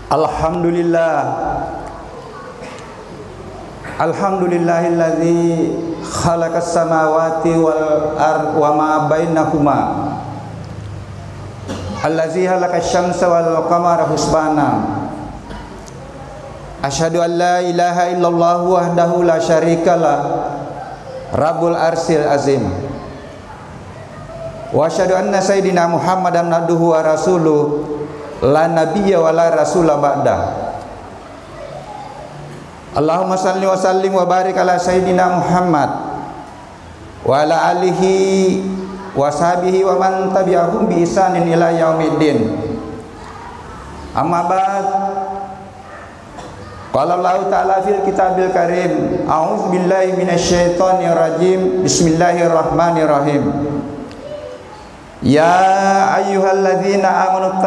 Alhamdulillah. Alhamdulillahilladzi khalaqas samawati wal ardh wa ma bainahuma. Allazi khalaqasy syamsa wal qamara husbana. Asyhadu an la ilaha illallah wahdahu la syarikalah Rabbul arsyil azim. Wa asyhadu anna sayyidina Muhammadan abduhu wa rasuluh la nabiyya wa la rasula ba'da. Allahumma salli wa sallim wa barik ala sayyidina Muhammad wa ala alihi wa sahbihi wa man tabi'ahum bi ihsanin ila yaumiddin. Amma ba'd. Qala Allah ta'ala fil kitabil karim, a'udzu billahi minasyaitonir rajim. Bismillahirrahmanirrahim. Ya ayyuhalladzina amanu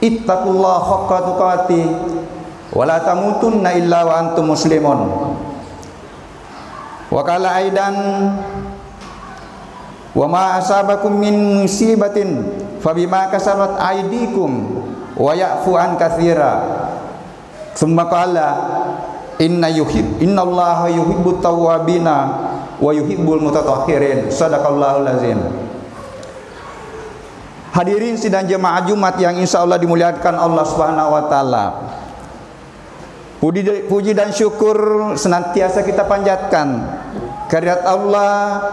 ittaqullaha haqqa tuqatih wa la tamutunna illa wa antum muslimun. Wa qala aidan wa ma asabakum min musibatin fabima kasabat aydikum wa ya'fu an katsira. Tsumma qala innallaha yuhibbut tawwabina wa yuhibbul mutatahhirin. Shadaqallahul azim. Hadirin sidang jemaah Jumat yang insya Allah dimuliakan Allah Subhanahu wa taala. Puji dan syukur senantiasa kita panjatkan kehadirat Allah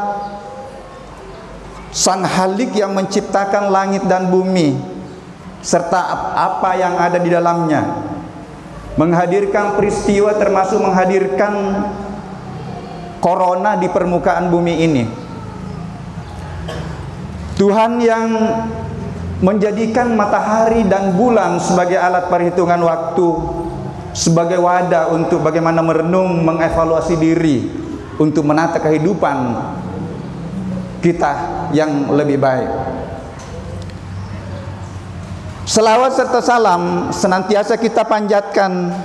Sang Halik yang menciptakan langit dan bumi serta apa yang ada di dalamnya, menghadirkan peristiwa termasuk menghadirkan corona di permukaan bumi ini. Tuhan yang menjadikan matahari dan bulan sebagai alat perhitungan waktu, sebagai wadah untuk bagaimana merenung, mengevaluasi diri untuk menata kehidupan kita yang lebih baik. Selawat serta salam senantiasa kita panjatkan,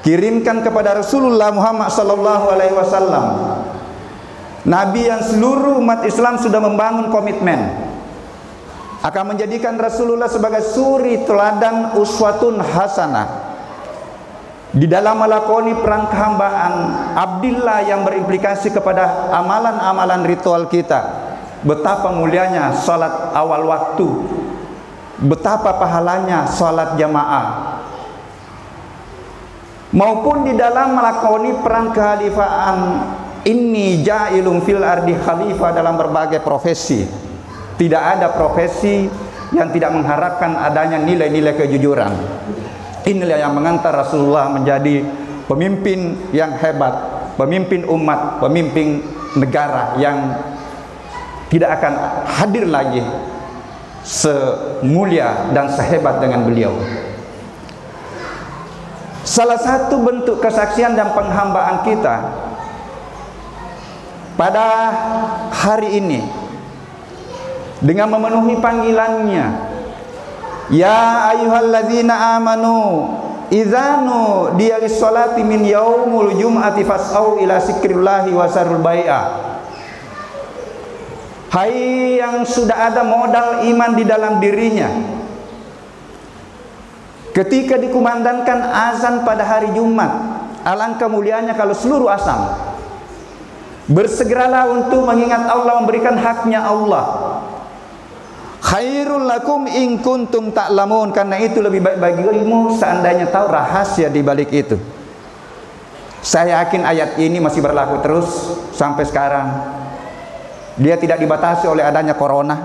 kirimkan kepada Rasulullah Muhammad SAW, Nabi yang seluruh umat Islam sudah membangun komitmen akan menjadikan Rasulullah sebagai suri teladan uswatun hasanah di dalam melakoni perang kehambaan, abdillah yang berimplikasi kepada amalan-amalan ritual kita. Betapa mulianya salat awal waktu, betapa pahalanya salat jamaah, maupun di dalam melakoni perang kehalifaan. Inni ja'ilun fil ardi khalifah dalam berbagai profesi. Tidak ada profesi yang tidak mengharapkan adanya nilai-nilai kejujuran. Inilah yang mengantar Rasulullah menjadi pemimpin yang hebat, pemimpin umat, pemimpin negara yang tidak akan hadir lagi semulia dan sehebat dengan beliau. Salah satu bentuk kesaksian dan penghambaan kita pada hari ini dengan memenuhi panggilannya, ya ayyuhalladzina amanu idzanu diyalis sholati min yaumul jum'ati fas'au ila zikrillahi wa sarul bai'ah. Hai yang sudah ada modal iman di dalam dirinya, ketika dikumandangkan azan pada hari Jumat, alangkah mulianya kalau seluruh asam bersegeralah untuk mengingat Allah, memberikan haknya Allah. Khairul lakum in kuntum ta'lamun, karena itu lebih baik bagimu seandainya tahu rahasia di balik itu. Saya yakin ayat ini masih berlaku terus sampai sekarang. Dia tidak dibatasi oleh adanya corona.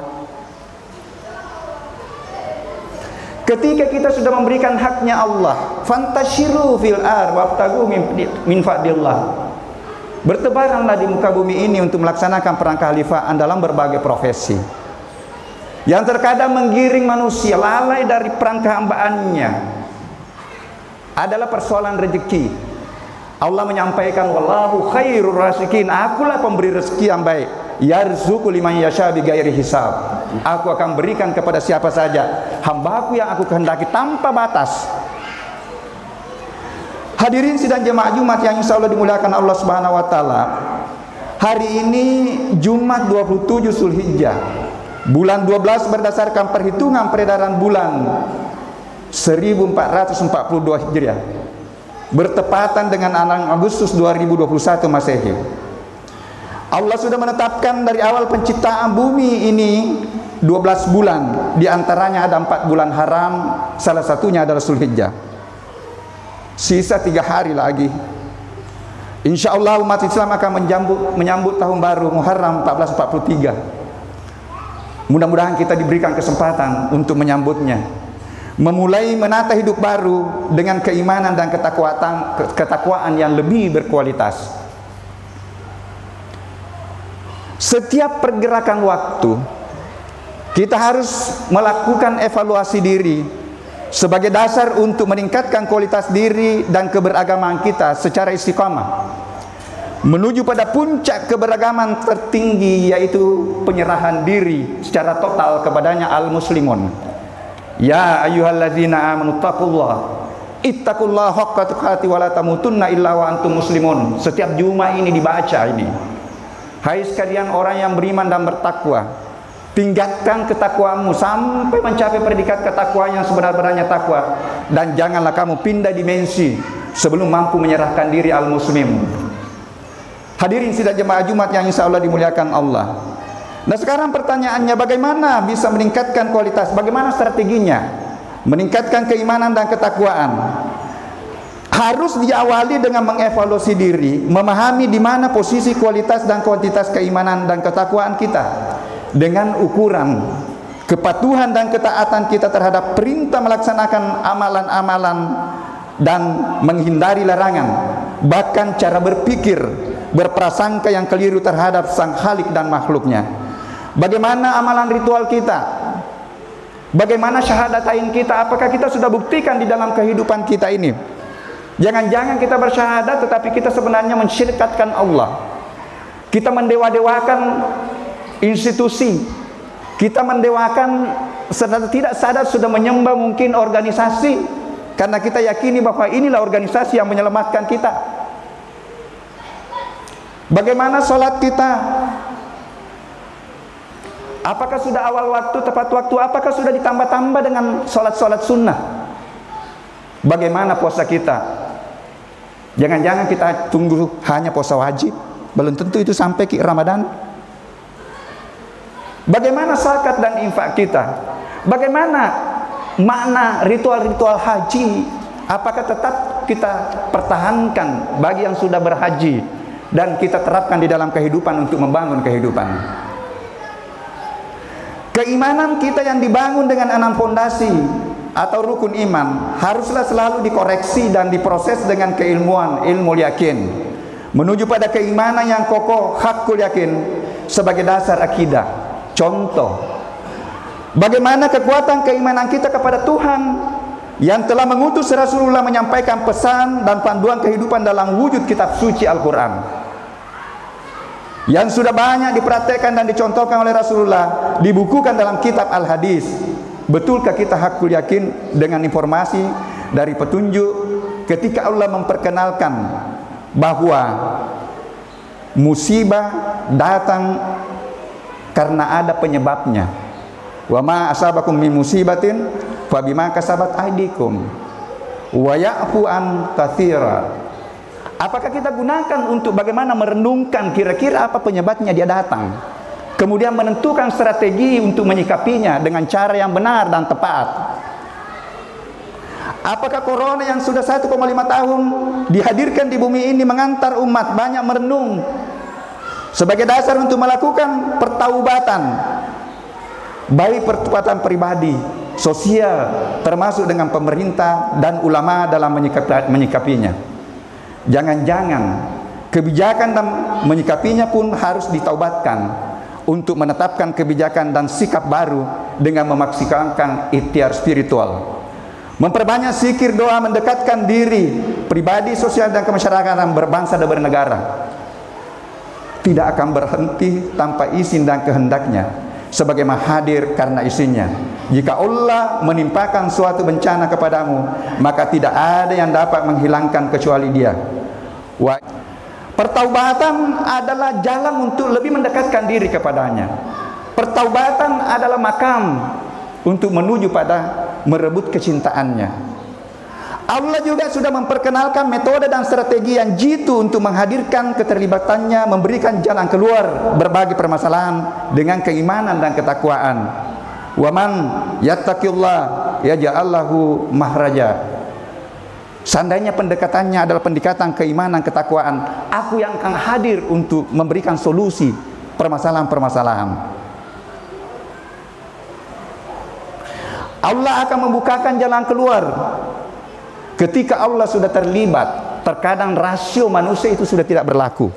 Ketika kita sudah memberikan haknya Allah, fantashiru fil ar wabtagu min fadlillah. Bertebaranlah di muka bumi ini untuk melaksanakan perang kehalifaan dalam berbagai profesi yang terkadang menggiring manusia lalai dari perang kehambaannya adalah persoalan rezeki. Allah menyampaikan wallahu khairur rasikin, akulah pemberi rezeki yang baik, yarzuqu liman yasha bighairi hisab. Aku akan berikan kepada siapa saja hambaku yang aku kehendaki tanpa batas. Hadirin sidang jemaah Jumat yang insya Allah dimuliakan Allah Subhanahu wa taala. Hari ini Jumat 27 Zulhijjah Bulan 12 berdasarkan perhitungan peredaran bulan 1442 Hijriah, bertepatan dengan 6 Agustus 2021 Masehi. Allah sudah menetapkan dari awal penciptaan bumi ini 12 bulan. Di antaranya ada 4 bulan haram, salah satunya adalah Zulhijjah. Sisa 3 hari lagi, insya Allah umat Islam akan menyambut tahun baru Muharram 1443. Mudah-mudahan kita diberikan kesempatan untuk menyambutnya, memulai menata hidup baru dengan keimanan dan ketakwaan yang lebih berkualitas. Setiap pergerakan waktu kita harus melakukan evaluasi diri sebagai dasar untuk meningkatkan kualitas diri dan keberagaman kita secara istiqamah menuju pada puncak keberagaman tertinggi, yaitu penyerahan diri secara total kepadanya al-muslimun. Ya ayyuhalladzina amanu taqullah ittaqullaha haqqa tuqatih wa la tamutunna illa wa antum muslimun. Setiap Jumat ini dibaca ini. Hai sekalian orang yang beriman dan bertakwa, tingkatkan ketakwaanmu sampai mencapai predikat ketakwaan yang sebenar-benarnya takwa, dan janganlah kamu pindah dimensi sebelum mampu menyerahkan diri al-muslim. Hadirin sidang jemaah Jumat yang insya Allah dimuliakan Allah. Nah sekarang pertanyaannya, bagaimana bisa meningkatkan kualitas? Bagaimana strateginya meningkatkan keimanan dan ketakwaan? Harus diawali dengan mengevaluasi diri, memahami di mana posisi kualitas dan kuantitas keimanan dan ketakwaan kita, dengan ukuran kepatuhan dan ketaatan kita terhadap perintah melaksanakan amalan-amalan dan menghindari larangan, bahkan cara berpikir, berprasangka yang keliru terhadap sang Khalik dan makhluknya. Bagaimana amalan ritual kita? Bagaimana syahadatain kita? Apakah kita sudah buktikan di dalam kehidupan kita ini? Jangan-jangan kita bersyahadat tetapi kita sebenarnya mensyirikatkan Allah. Kita mendewa-dewakan institusi. Kita mendewakan, tidak sadar sudah menyembah mungkin organisasi, karena kita yakini bahwa inilah organisasi yang menyelamatkan kita. Bagaimana sholat kita? Apakah sudah awal waktu, tepat waktu? Apakah sudah ditambah-tambah dengan sholat-sholat sunnah? Bagaimana puasa kita? Jangan-jangan kita tunggu hanya puasa wajib, belum tentu itu sampai ke Ramadan. Bagaimana zakat dan infak kita? Bagaimana makna ritual-ritual haji? Apakah tetap kita pertahankan bagi yang sudah berhaji dan kita terapkan di dalam kehidupan untuk membangun kehidupan? Keimanan kita yang dibangun dengan 6 fondasi atau rukun iman haruslah selalu dikoreksi dan diproses dengan keilmuan, ilmu yakin, menuju pada keimanan yang kokoh, hakul yakin sebagai dasar akidah. Contoh, bagaimana kekuatan keimanan kita kepada Tuhan yang telah mengutus Rasulullah menyampaikan pesan dan panduan kehidupan dalam wujud kitab suci Al-Quran, yang sudah banyak dipraktekkan dan dicontohkan oleh Rasulullah, dibukukan dalam kitab Al-Hadis. Betulkah kita hakul yakin dengan informasi dari petunjuk ketika Allah memperkenalkan bahwa musibah datang karena ada penyebabnya? Wa ma asabakum min musibatin fa bima kasabat aydikum wa ya'fu an katsira. Apakah kita gunakan untuk bagaimana merenungkan kira-kira apa penyebabnya dia datang, kemudian menentukan strategi untuk menyikapinya dengan cara yang benar dan tepat? Apakah corona yang sudah 1,5 tahun dihadirkan di bumi ini mengantar umat banyak merenung sebagai dasar untuk melakukan pertaubatan, baik pertobatan pribadi, sosial, termasuk dengan pemerintah dan ulama dalam menyikapinya? Jangan-jangan kebijakan dan menyikapinya pun harus ditaubatkan untuk menetapkan kebijakan dan sikap baru dengan memaksimalkan ikhtiar spiritual, memperbanyak zikir, doa, mendekatkan diri pribadi, sosial dan kemasyarakatan, berbangsa dan bernegara. Tidak akan berhenti tanpa izin dan kehendaknya, sebagaimana hadir karena izinnya. Jika Allah menimpakan suatu bencana kepadamu, maka tidak ada yang dapat menghilangkan kecuali Dia. Pertaubatan adalah jalan untuk lebih mendekatkan diri kepadanya. Pertaubatan adalah makam untuk menuju pada merebut kecintaannya. Allah juga sudah memperkenalkan metode dan strategi yang jitu untuk menghadirkan keterlibatannya, memberikan jalan keluar berbagai permasalahan dengan keimanan dan ketakwaan. Wa man yattaqillah yaj'al lahu mahraja. Seandainya pendekatannya adalah pendekatan keimanan, ketakwaan, aku yang akan hadir untuk memberikan solusi permasalahan-permasalahan. Allah akan membukakan jalan keluar. Ketika Allah sudah terlibat, terkadang rasio manusia itu sudah tidak berlaku.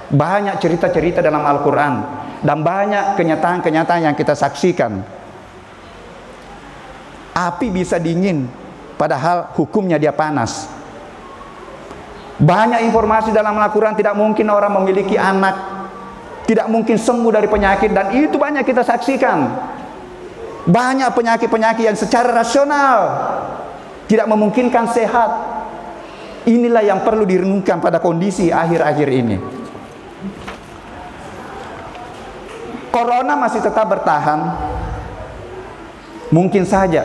Banyak cerita-cerita dalam Al-Quran dan banyak kenyataan-kenyataan yang kita saksikan. Api bisa dingin, padahal hukumnya dia panas. Banyak informasi dalam Al-Quran, tidak mungkin orang memiliki anak, tidak mungkin sembuh dari penyakit, dan itu banyak kita saksikan. Banyak penyakit-penyakit yang secara rasional tidak memungkinkan sehat. Inilah yang perlu direnungkan pada kondisi akhir-akhir ini. Corona masih tetap bertahan. Mungkin saja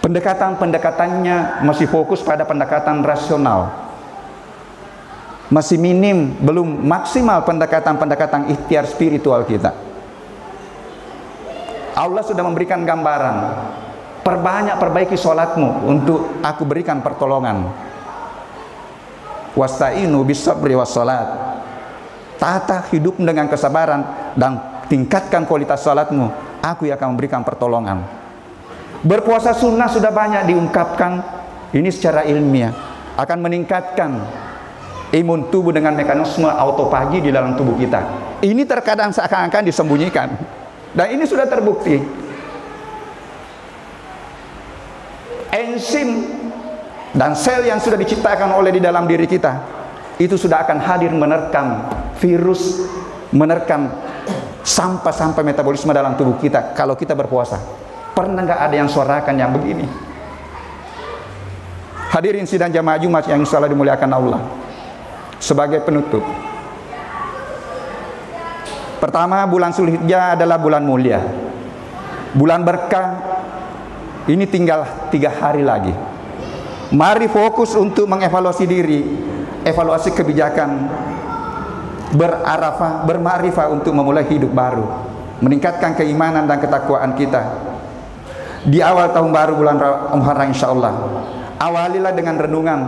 pendekatan-pendekatannya masih fokus pada pendekatan rasional. Masih minim, belum maksimal pendekatan-pendekatan ikhtiar spiritual kita. Allah sudah memberikan gambaran. Perbanyak-perbaiki sholatmu untuk aku berikan pertolongan. Wasta'inu bis-sabri was-salat. Tata hidup dengan kesabaran dan tingkatkan kualitas sholatmu, aku yang akan memberikan pertolongan. Berpuasa sunnah sudah banyak diungkapkan. Ini secara ilmiah akan meningkatkan imun tubuh dengan mekanisme autofagi di dalam tubuh kita. Ini terkadang seakan-akan disembunyikan, dan ini sudah terbukti. Enzim dan sel yang sudah diciptakan oleh di dalam diri kita itu sudah akan hadir menerkam virus, menerkam sampah-sampah metabolisme dalam tubuh kita kalau kita berpuasa. Pernah nggak ada yang suarakan yang begini? Hadirin sidang jamaah Jumat yang insya Allah dimuliakan Allah. Sebagai penutup, pertama, bulan Zulhijjah adalah bulan mulia, bulan berkah. Ini tinggal 3 hari lagi. Mari fokus untuk mengevaluasi diri, evaluasi kebijakan, berarafah, bermakrifah untuk memulai hidup baru, meningkatkan keimanan dan ketakwaan kita. Di awal tahun baru bulan Muharram insya Allah, awalilah dengan renungan.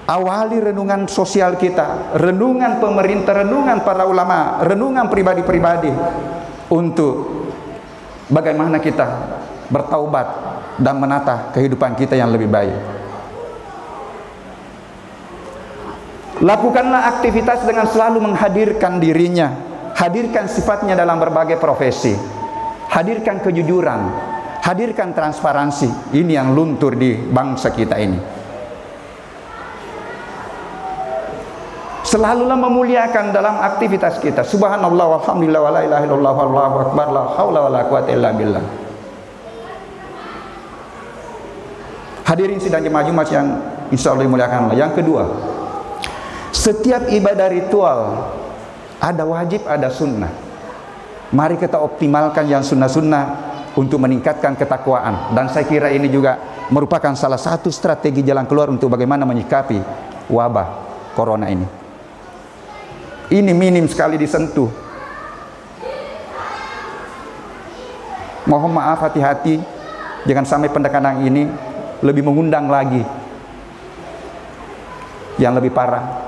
Awali renungan sosial kita, renungan pemerintah, renungan para ulama, renungan pribadi-pribadi untuk bagaimana kita bertaubat dan menata kehidupan kita yang lebih baik. Lakukanlah aktivitas dengan selalu menghadirkan dirinya, hadirkan sifatnya dalam berbagai profesi, hadirkan kejujuran, hadirkan transparansi. Ini yang luntur di bangsa kita ini. Selalulah memuliakan dalam aktivitas kita. Subhanallah walhamdulillah wa la ilaha illallah wallahu akbar, la haula wala quwata illa billah. Hadirin sidang jemaah Jumat yang insya Allah dimuliakan Allah. Yang kedua, setiap ibadah ritual ada wajib, ada sunnah. Mari kita optimalkan yang sunnah-sunnah untuk meningkatkan ketakwaan. Dan saya kira ini juga merupakan salah satu strategi jalan keluar untuk bagaimana menyikapi wabah corona ini. Ini minim sekali disentuh. Mohon maaf, hati-hati, jangan sampai pendekatan ini lebih mengundang lagi yang lebih parah,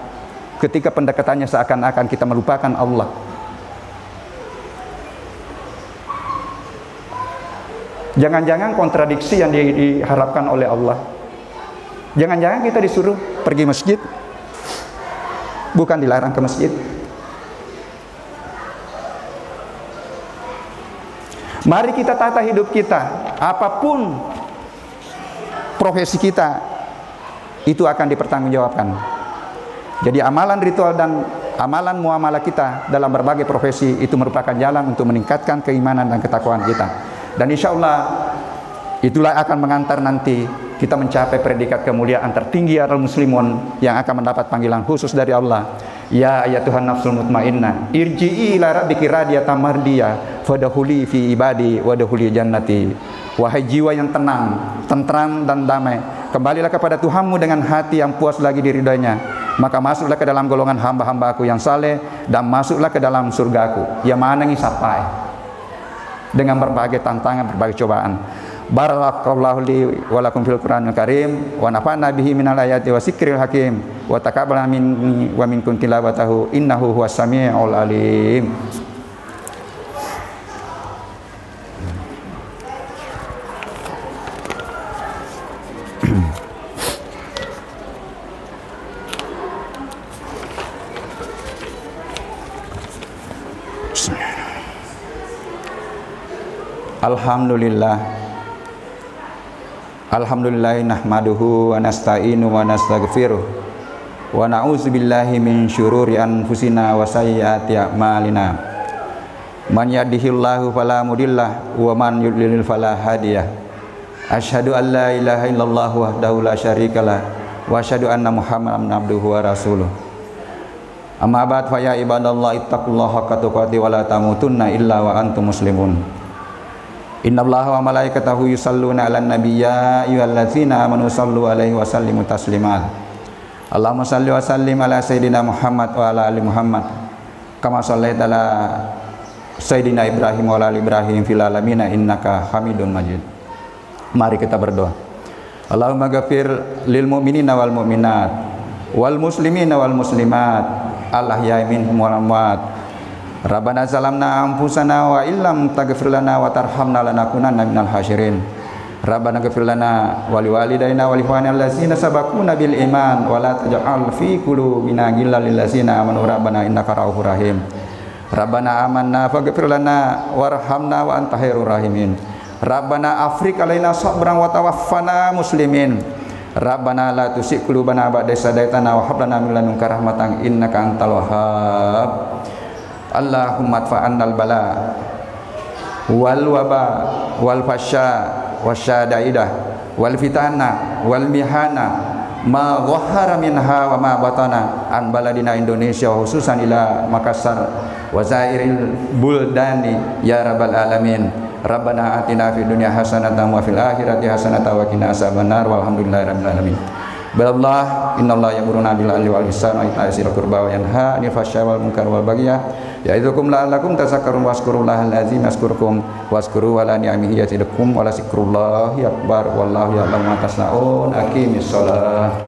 ketika pendekatannya seakan-akan kita melupakan Allah. Jangan-jangan kontradiksi yang diharapkan oleh Allah. Jangan-jangan kita disuruh pergi masjid, bukan dilarang ke masjid. Mari kita tata hidup kita, apapun profesi kita, itu akan dipertanggungjawabkan. Jadi amalan ritual dan amalan muamalah kita dalam berbagai profesi itu merupakan jalan untuk meningkatkan keimanan dan ketakwaan kita. Dan insya Allah itulah akan mengantar nanti kita mencapai predikat kemuliaan tertinggi al muslimun yang akan mendapat panggilan khusus dari Allah. Ya ayatuhan nafsul mutmainnah, irji'i ila rabbiki radiyatan mardiyah, fadkhuli fi ibadi wadkhuli jannati. Wahai jiwa yang tenang, tentram dan damai, kembalilah kepada Tuhanmu dengan hati yang puas lagi diridhoinya. Maka masuklah ke dalam golongan hamba-hambaku yang saleh dan masuklah ke dalam surgaku. Yang mana ngisapai dengan berbagai tantangan, berbagai cobaan. Barakallahu li wa lakum fil Qur'anil Karim wa nafa'na bihi minal ayati wa zikril hakim wa taqabbal minni wa minkum tilawatahu innahu huwas samiul alim. Alhamdulillah nahmaduhu wa nasta'inu wa nastaghfiruh wa na'udzu billahi min syururi anfusina wa sayyiati a'malina. Man yahdihillahu fala mudillah wa man yudlil fala hadiyah. Asyhadu an la ilaha illallah wahdahu la syarikalah wa asyhadu anna Muhammadan abduhu wa rasuluh. Amma ba'd fa ya ibadallah ittaqullaha haqqa tuqatih wa la tamutunna illa wa antum muslimun. Innallaha wa malaikatahu yusalluna 'alan nabiy ya ayyuhallazina amanu sallu 'alaihi wa sallimu taslima. Allahumma salli wa sallim ala sayidina Muhammad wa ala ali Muhammad kama shallaita ala sayidina Ibrahim wa ala ali Ibrahim fil alamin innaka Hamidum Majid. Mari kita berdoa. Allahumma ghafir lil mu'minina wal mu'minat wal muslimina wal muslimat al ahya'i minhum wal amwat. Rabbana zalamna anfusana wa illam taghfir lana wa tarhamna lanakunanna minal khasirin. Rabbana ighfir lana wa liwalidayna wa li ikhwanina allazina sabaquna bil iman wa la taj'al fi qulubina ghillan lil ladzina amanu rabbana innaka ra'ufur rahim. Rabbana amanna faghfir lana warhamna wa anta khairur rahimin. Rabbana afriq alaina sabran wa tawaffana muslimin. Rabbana la tuzigh qulubana ba'da idh hadaytana wa hab lana min ladunka rahmatan innaka antal wahhab. Allahumma adfa'annal bala wal waba wal fasya wasyadaidah wal fitana wal mihana ma dhahara minha wa ma batana an baladina Indonesia khususan ila Makassar wa zairil buldani ya rabbal alamin. Rabbana atina fid dunya hasanatan wa fil akhirati hasanatan wa qina azabannar walhamdulillahirabbil alamin. Billah innallaha ya'muruna bil 'adli wal ihsani wa ita'i dzil qurba wa yanha 'anil fahsya'i wal munkari wal baghyi ya'idukum la'allakum tadhakkarun wazkurullahal ladzim yazkurkum wazkuru ala ni'amihi yazidukum wa la zikrullahi akbar wallahu ya'lamu ma tasna'un. Aqimis shalah.